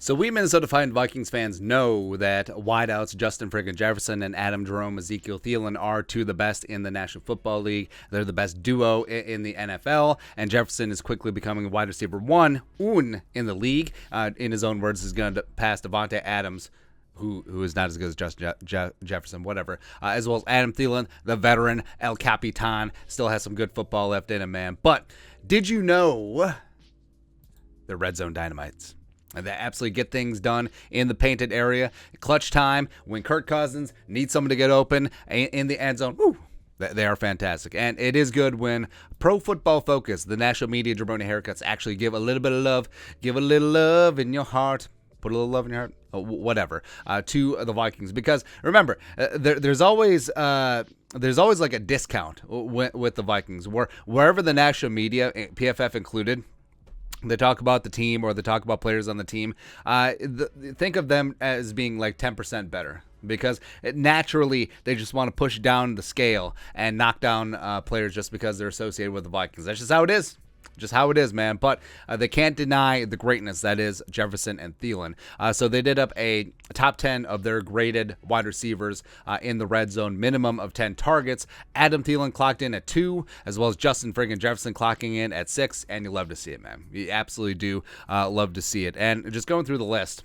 So we Minnesota Vikings fans know that wideouts Justin friggin' Jefferson and Adam Jerome Ezekiel Thielen are two of the best in the National Football League. They're the best duo in the NFL, and Jefferson is quickly becoming wide receiver one in the league. In his own words, is going to pass Davante Adams, who is not as good as Justin Jefferson, whatever, as well as Adam Thielen, the veteran, El Capitan, still has some good football left in him, man. But did you know the Redzone Dynamites? And they absolutely get things done in the painted area. Clutch time, when Kirk Cousins needs someone to get open in the end zone, woo, they are fantastic. And it is good when Pro Football Focus, the national media jabroni haircuts, actually give a little bit of love, give a little love in your heart, put a little love in your heart, whatever, to the Vikings. Because remember, there's always like a discount with the Vikings, wherever the national media, PFF included, they talk about the team or they talk about players on the team, think of them as being like 10% better, because naturally they just want to push down the scale and knock down players just because they're associated with the Vikings. That's just how it is. Just how it is, man. But they can't deny the greatness that is Jefferson and Thielen. So they did up a top 10 of their graded wide receivers in the red zone, minimum of 10 targets. Adam Thielen clocked in at 2, as well as Justin friggin' Jefferson clocking in at 6, and you love to see it, man. You absolutely do love to see it. And just going through the list,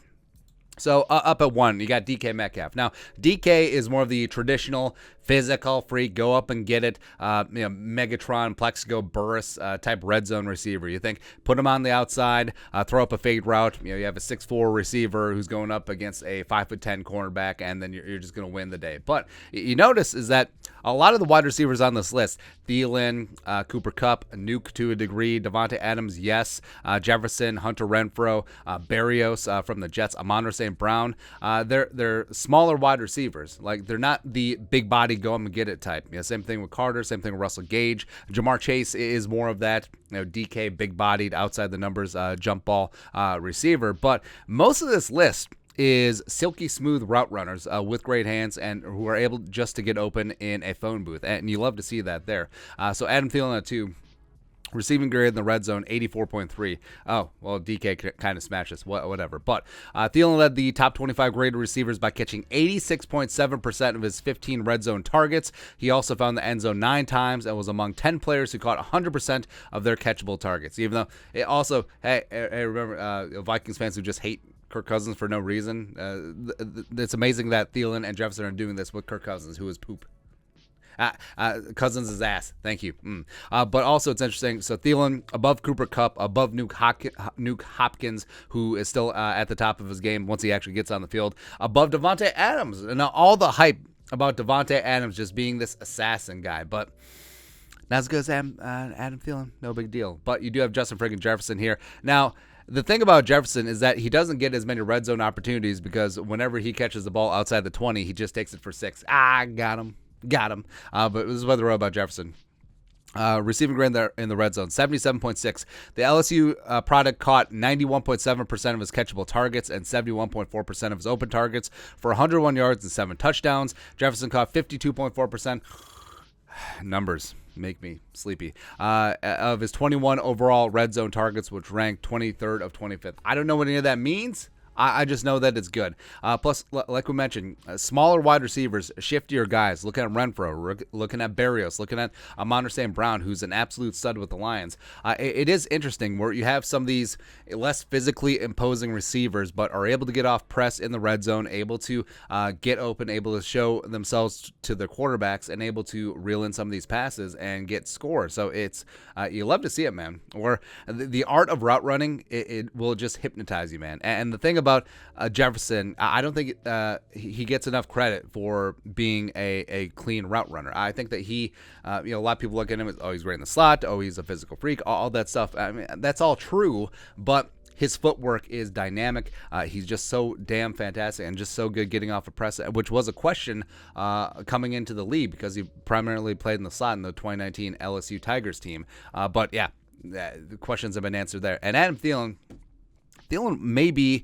so up at 1, you got DK Metcalf. Now, DK is more of the traditional physical freak, go up and get it, Megatron, Plexico, Burris type red zone receiver. You think, put him on the outside, throw up a fade route. You have a 6'4" receiver who's going up against a 5'10" cornerback, and then you're just going to win the day. But you notice is that a lot of the wide receivers on this list, Thielen, Cooper Kupp, Nuke to a degree, Davante Adams, yes, Jefferson, Hunter Renfrow, Berrios from the Jets, Amon-Ra St. Brown, they're smaller wide receivers. Like, they're not the big body go up and get it type. Same thing with Carter, same thing with Russell Gage. Jamar Chase is more of that, DK, big bodied, outside the numbers, jump ball receiver. But most of this list is silky smooth route runners with great hands and who are able just to get open in a phone booth. And you love to see that there. So Adam Thielen at 2. Receiving grade in the red zone, 84.3. Oh, well, DK kind of smashes, whatever. But Thielen led the top 25 graded receivers by catching 86.7% of his 15 red zone targets. He also found the end zone 9 times and was among 10 players who caught 100% of their catchable targets. Even though it also, hey, remember, Vikings fans who just hate Kirk Cousins for no reason. It's amazing that Thielen and Jefferson are doing this with Kirk Cousins, who is poop. Cousins' ass. Thank you. But also it's interesting. So Thielen above Cooper Kupp, above Nuke Hopkins, who is still at the top of his game once he actually gets on the field, above Davante Adams. And now all the hype about Davante Adams just being this assassin guy, but not as good as Adam Thielen. No big deal. But you do have Justin friggin' Jefferson here. Now, the thing about Jefferson is that he doesn't get as many red zone opportunities because whenever he catches the ball outside the 20, he just takes it for 6. Got him. But this is what the row about Jefferson. Receiving grade in the red zone, 77.6. The LSU product caught 91.7% of his catchable targets and 71.4% of his open targets for 101 yards and 7 touchdowns. Jefferson caught 52.4%. Numbers make me sleepy. Of his 21 overall red zone targets, which ranked 23rd of 25th. I don't know what any of that means. I just know that it's good. Plus, like we mentioned, smaller wide receivers, shiftier guys. Looking at Renfrow, looking at Berrios, looking at Amon-Ra St. Brown, who's an absolute stud with the Lions. It is interesting where you have some of these less physically imposing receivers, but are able to get off press in the red zone, able to get open, able to show themselves to their quarterbacks, and able to reel in some of these passes and get scores. So it's you love to see it, man. Or the art of route running, it will just hypnotize you, man. And the thing about Jefferson, I don't think he gets enough credit for being a clean route runner. I think that he, a lot of people look at him as, oh, he's great in the slot, oh, he's a physical freak, all that stuff. I mean, that's all true, but his footwork is dynamic. He's just so damn fantastic and just so good getting off a press, which was a question coming into the league because he primarily played in the slot in the 2019 LSU Tigers team. But yeah, the questions have been answered there. And Adam Thielen may be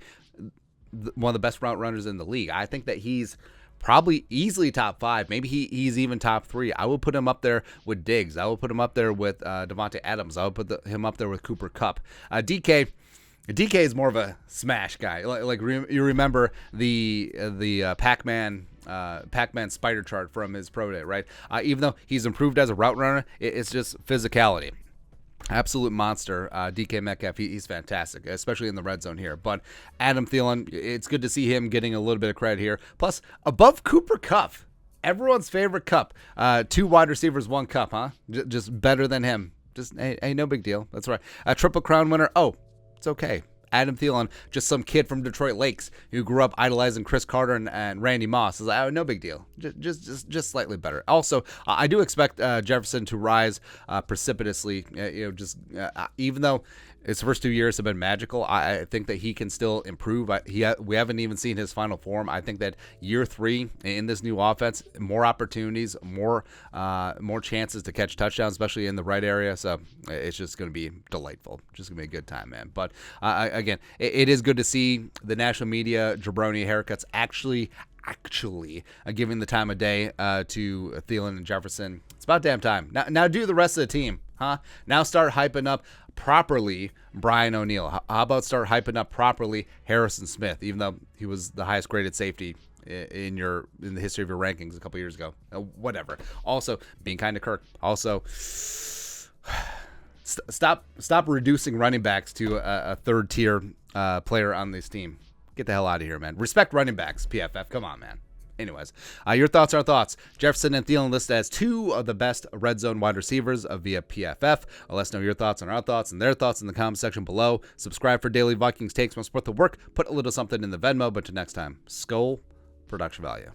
one of the best route runners in the league. I think that he's probably easily top 5. Maybe he's even top 3. I would put him up there with Diggs. I would put him up there with Davante Adams. I would put him up there with Cooper Kupp. DK, DK is more of a smash guy. You remember the Pac-Man spider chart from his pro day, right? Even though he's improved as a route runner, it's just physicality. Absolute monster, DK Metcalf. He's fantastic, especially in the red zone here. But Adam Thielen, it's good to see him getting a little bit of credit here. Plus, above Cooper Kupp, everyone's favorite Kupp. 2 wide receivers, 1 Kupp, huh? Just better than him. Just, hey, no big deal. That's right. A Triple Crown winner. Oh, it's okay. Adam Thielen, just some kid from Detroit Lakes who grew up idolizing Chris Carter and Randy Moss. Is like, oh, no big deal. Just slightly better. Also, I do expect Jefferson to rise precipitously. Even though his first 2 years have been magical, I think that he can still improve. We haven't even seen his final form. I think that year 3 in this new offense, more opportunities, more chances to catch touchdowns, especially in the right area. So it's just going to be delightful. Just going to be a good time, man. But again, it is good to see the national media jabroni haircuts actually giving the time of day to Thielen and Jefferson. It's about damn time. Now do the rest of the team, huh? Now start hyping up properly Brian O'Neill. How about start hyping up properly Harrison Smith, even though he was the highest graded safety in the history of your rankings a couple years ago. Whatever. Also, being kind to Kirk. Also, stop reducing running backs to a third tier player on this team. Get the hell out of here, man. Respect running backs, PFF. Come on, man. Anyways, your thoughts are thoughts. Jefferson and Thielen listed as 2 of the best red zone wide receivers via PFF. Let us know your thoughts on our thoughts and their thoughts in the comment section below. Subscribe for daily Vikings takes. Want to support the work? Put a little something in the Venmo. But until next time, Skull Production Value.